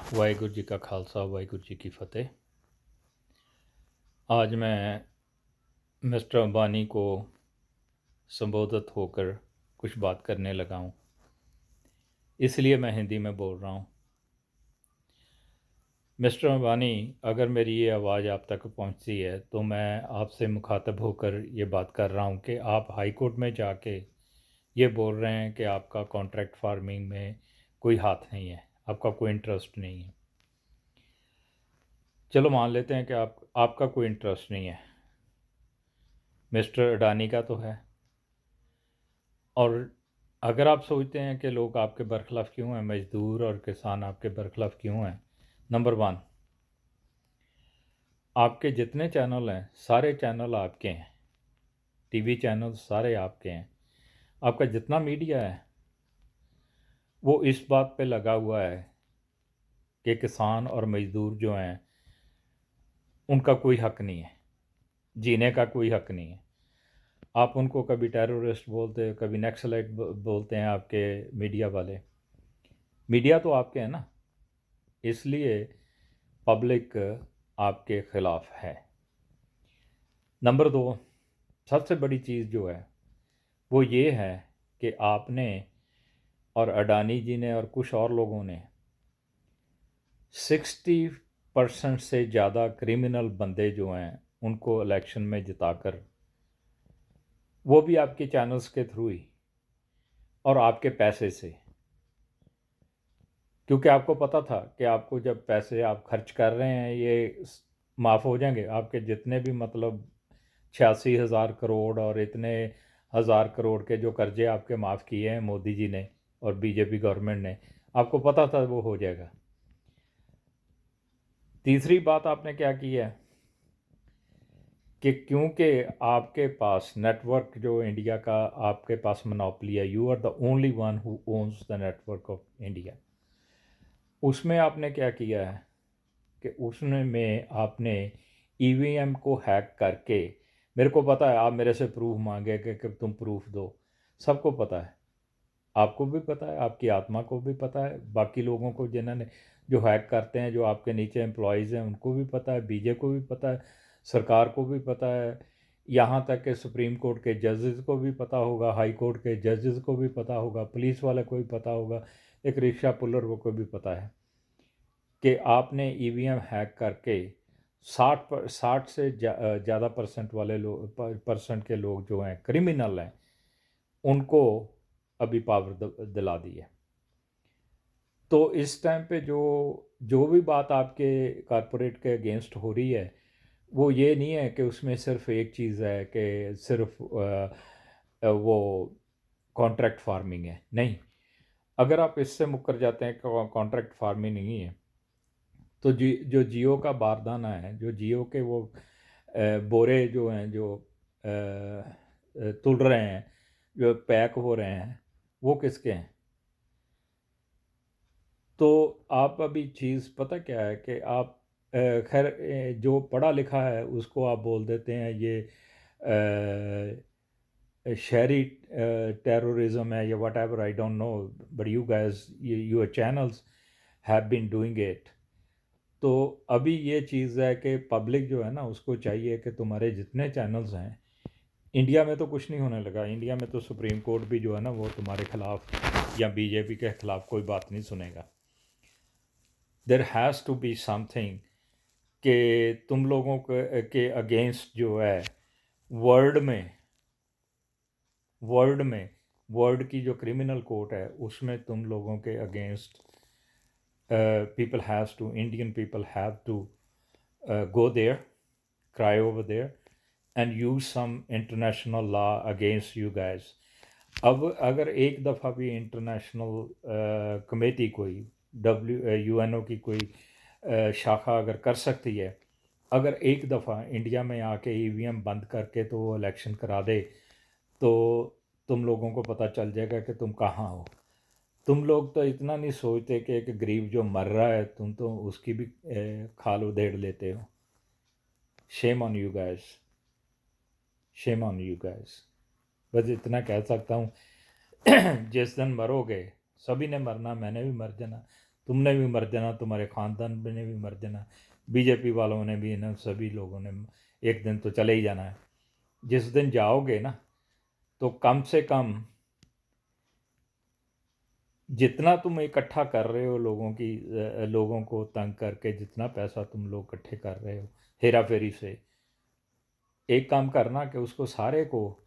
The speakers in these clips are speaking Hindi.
वाहिगुरू जी का खालसा वाहिगुरू जी की फ़तेह। आज मैं मिस्टर अंबानी को संबोधित होकर कुछ बात करने लगा हूँ, इसलिए मैं हिंदी में बोल रहा हूँ। मिस्टर अंबानी, अगर मेरी ये आवाज़ आप तक पहुँचती है तो मैं आपसे मुखातब होकर ये बात कर रहा हूँ कि आप हाई कोर्ट में जाके ये बोल रहे हैं कि आपका कॉन्ट्रैक्ट फार्मिंग में कोई हाथ नहीं है, आपका कोई इंटरेस्ट नहीं है। चलो मान लेते हैं कि आपका कोई इंटरेस्ट नहीं है, मिस्टर अडानी का तो है। और अगर आप सोचते हैं कि लोग आपके बरखिलाफ़ क्यों हैं, मज़दूर और किसान आपके बरखिलाफ़ क्यों हैं, नंबर वन, आपके जितने चैनल हैं सारे चैनल आपके हैं, टीवी चैनल सारे आपके हैं। आपका जितना मीडिया है वो इस बात पे लगा हुआ है कि किसान और मज़दूर जो हैं उनका कोई हक़ नहीं है, जीने का कोई हक़ नहीं है। आप उनको कभी टेररिस्ट बोलते हो, कभी नक्सलाइट बोलते हैं आपके मीडिया वाले। मीडिया तो आपके हैं ना, इसलिए पब्लिक आपके ख़िलाफ़ है। नंबर दो, सबसे बड़ी चीज़ जो है वो ये है कि आपने और अडानी जी ने और कुछ और लोगों ने 60% से ज़्यादा क्रिमिनल बंदे जो हैं उनको इलेक्शन में जिताकर, वो भी आपके चैनल्स के थ्रू ही और आपके पैसे से, क्योंकि आपको पता था कि आपको जब पैसे आप खर्च कर रहे हैं ये माफ़ हो जाएंगे। आपके जितने भी मतलब 86,000 करोड़ और इतने हज़ार करोड़ के जो कर्जे आपके माफ़ किए हैं मोदी जी ने और बीजेपी गवर्नमेंट ने, आपको पता था वो हो जाएगा। तीसरी बात आपने क्या की है कि क्योंकि आपके पास नेटवर्क जो इंडिया का आपके पास मोनोपोली है, you are the only one who owns the network of India. उसमें आपने क्या किया है कि उसने में आपने ईवीएम को हैक करके, मेरे को पता है आप मेरे से प्रूफ मांगे कि तुम प्रूफ दो, सबको पता है, आपको भी पता है, आपकी आत्मा को भी पता है, बाकी लोगों को जिन्होंने जो हैक करते हैं, जो आपके नीचे एम्प्लॉयज़ हैं उनको भी पता है, बीजे को भी पता है, सरकार को भी पता है, यहाँ तक कि सुप्रीम कोर्ट के जजेस को भी पता होगा, हाई कोर्ट के जजेस को भी पता होगा, पुलिस वाले को भी पता होगा, एक रिक्शा पुलर को भी पता है कि आपने ईवीएम हैक करके 60 से ज़्यादा परसेंट वाले लोग परसेंट के लोग जो हैं क्रिमिनल हैं उनको अभी पावर दिला दी है। तो इस टाइम पे जो जो भी बात आपके कॉरपोरेट के अगेंस्ट हो रही है वो ये नहीं है कि उसमें सिर्फ एक चीज़ है कि सिर्फ वो कॉन्ट्रैक्ट फार्मिंग है, नहीं। अगर आप इससे मुकर जाते हैं कि कॉन्ट्रैक्ट फार्मिंग नहीं है तो जो जियो का बारदाना है, जो जियो के वो बोरे जो हैं जो तुल रहे हैं, जो पैक हो रहे हैं, वो किसके हैं? तो आप अभी चीज़ पता क्या है कि आप खैर जो पढ़ा लिखा है उसको आप बोल देते हैं ये शहरी टेररिज्म है या whatever, I don't know, but you guess your channels have been doing it. तो अभी ये चीज़ है कि पब्लिक जो है ना उसको चाहिए कि तुम्हारे जितने चैनल्स हैं, इंडिया में तो कुछ नहीं होने लगा, इंडिया में तो सुप्रीम कोर्ट भी जो है ना वो तुम्हारे खिलाफ़ या बीजेपी के ख़िलाफ़ कोई बात नहीं सुनेगा। There has to be something कि तुम लोगों के अगेंस्ट जो है वर्ल्ड में वर्ल्ड में वर्ल्ड की जो क्रिमिनल कोर्ट है उसमें तुम लोगों के against people has to Indian people have to go there, cry over there and use some international law against you guys. अब अगर एक दफ़ा भी इंटरनेशनल कमेटी कोई यूएनओ की कोई शाखा अगर कर सकती है, अगर एक दफ़ा इंडिया में आके ईवीएम बंद करके तो वो इलेक्शन करा दे तो तुम लोगों को पता चल जाएगा कि तुम कहाँ हो। तुम लोग तो इतना नहीं सोचते कि एक गरीब जो मर रहा है तुम तो उसकी भी खाल उधेड़ लेते हो। Shame on you guys, shame on you guys. बस इतना कह सकता हूँ। जिस दिन मरोगे, सभी ने मरना, मैंने भी मर जाना, तुमने भी मर जाना, तुम्हारे ख़ानदान ने भी मर जाना, बीजेपी वालों ने भी, इन सभी लोगों ने एक दिन तो चले ही जाना है। जिस दिन जाओगे ना, तो कम से कम जितना तुम इकट्ठा कर रहे हो लोगों को तंग करके, जितना पैसा तुम लोग इकट्ठे कर रहे हो हेरा फेरी से, एक काम करना कि उसको सारे को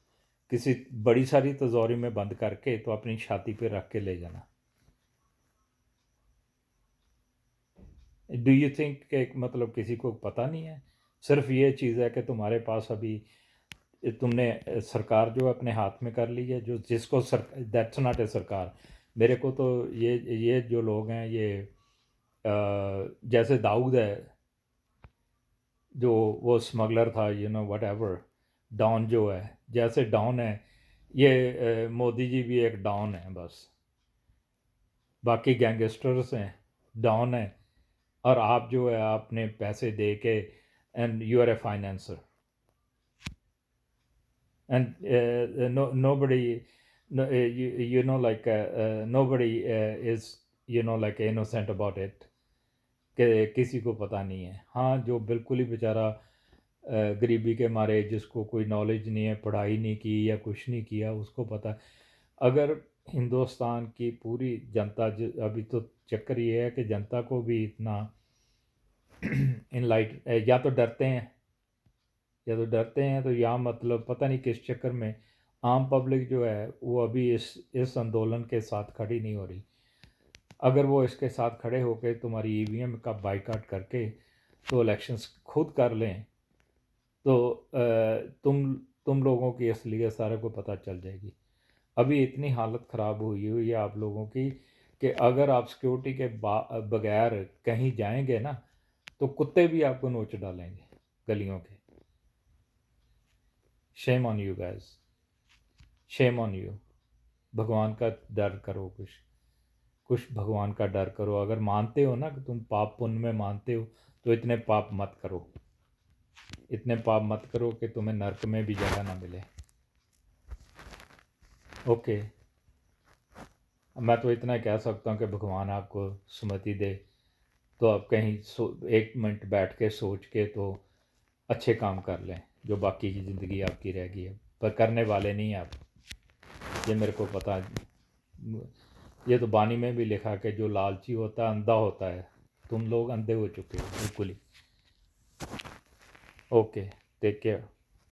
किसी बड़ी सारी तिजोरी में बंद करके तो अपनी छाती पे रख के ले जाना। डू यू थिंक कि मतलब किसी को पता नहीं है? सिर्फ ये चीज़ है कि तुम्हारे पास अभी तुमने सरकार जो अपने हाथ में कर ली है, जो जिसको दैट्स नॉट ए सरकार। मेरे को तो ये जो लोग हैं ये जैसे दाऊद है, जो वो स्मगलर था, वट एवर, डॉन जो है, जैसे डॉन है ये मोदी जी भी एक डॉन है बस। बाकी गैंगस्टर्स हैं, डॉन है, और आप जो है आपने पैसे दे के and you are a financer and nobody nobody is like innocent about it, कि किसी को पता नहीं है। हाँ, जो बिल्कुल ही बेचारा गरीबी के मारे, जिसको कोई नॉलेज नहीं है, पढ़ाई नहीं की या कुछ नहीं किया, उसको पता। अगर हिंदुस्तान की पूरी जनता अभी तो चक्कर ये है कि जनता को भी इतना इनलाइट या तो डरते हैं, तो या मतलब पता नहीं किस चक्कर में आम पब्लिक जो है वो अभी इस आंदोलन के साथ खड़ी नहीं हो रही। अगर वो इसके साथ खड़े होकर तुम्हारी ईवीएम का बाइकाट करके तो इलेक्शंस खुद कर लें, तो तुम लोगों की असलियत सारे को पता चल जाएगी। अभी इतनी हालत ख़राब हुई है आप लोगों की कि अगर आप सिक्योरिटी के बगैर कहीं जाएंगे ना, तो कुत्ते भी आपको नोच डालेंगे गलियों के। Shame on you guys, shame on you. भगवान का डर करो, कुछ भगवान का डर करो। अगर मानते हो ना कि तुम पाप पुण्य में मानते हो, तो इतने पाप मत करो, इतने पाप मत करो कि तुम्हें नरक में भी जगह ना मिले। ओके, मैं तो इतना कह सकता हूँ कि भगवान आपको सुमति दे, तो आप कहीं एक मिनट बैठ के सोच के तो अच्छे काम कर लें, जो बाकी की ज़िंदगी आपकी रह गई है। पर करने वाले नहीं आप, ये मेरे को पता है। ये तो बानी में भी लिखा कि जो लालची होता है अंधा होता है। तुम लोग अंधे हो चुके हो बिल्कुल ही। Okay, take care.